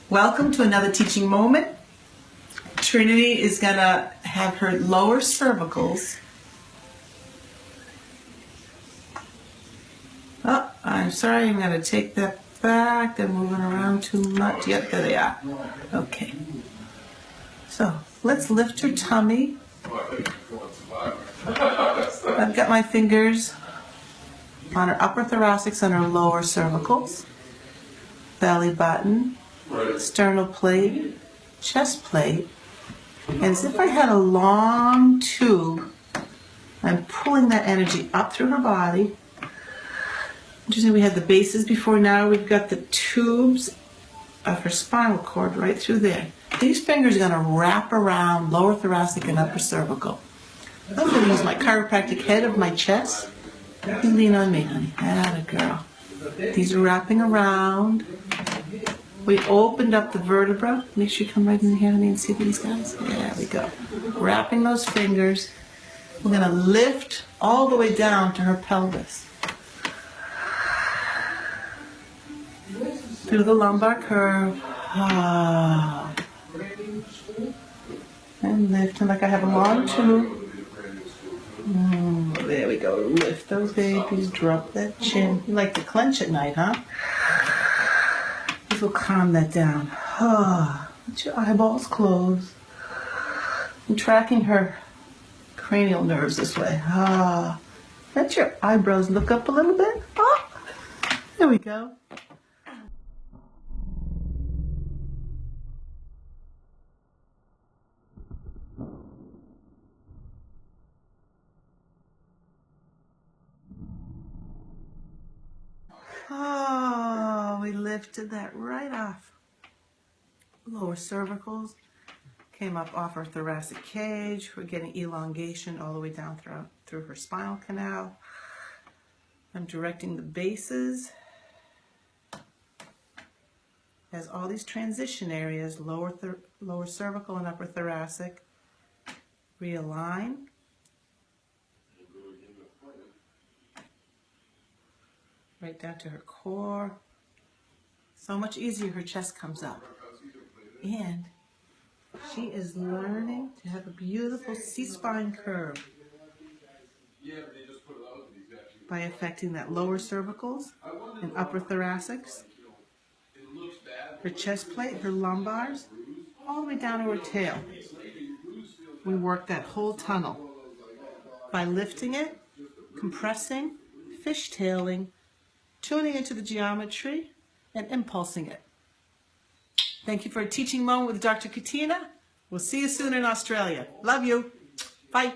Welcome to another teaching moment. Trinity is going to have her lower cervicals. Oh, I'm sorry, I'm going to take that back. They're moving around too much. Yep, there they are. Okay. So, let's lift her tummy. I've got my fingers on her upper thoracics and her lower cervicals, belly button, sternal plate, chest plate, and as if I had a long tube, I'm pulling that energy up through her body. Interesting, we had the bases before, now we've got the tubes of her spinal cord right through there. These fingers are going to wrap around lower thoracic and upper cervical. I'm going to use my chiropractic head of my chest. You lean on me, honey. Atta girl. These are wrapping around. We opened up the vertebra. Make sure you come right in here, honey, and see these guys. There we go. Wrapping those fingers. We're going to lift all the way down to her pelvis. Through the lumbar curve. Ah. And lift. And like I have a long tube. There we go. Lift those babies. Drop that chin. You like to clench at night, huh? This will calm that down. Let your eyeballs close. I'm tracking her cranial nerves this way. Let your eyebrows look up a little bit. There we go. We lifted that right off. Lower cervicals came up off her thoracic cage. We're getting elongation all the way down through her spinal canal. I'm directing the bases as all these transition areas, lower cervical and upper thoracic, realign. Right down to her core. So much easier, her chest comes up. And she is learning to have a beautiful C-spine curve by affecting that lower cervicals and upper thoracics, her chest plate, her lumbars, all the way down to her tail. We work that whole tunnel by lifting it, compressing, fishtailing, tuning into the geometry, and impulsing it. Thank you for a teaching moment with Dr. Katina. We'll see you soon in Australia. Love you. Bye.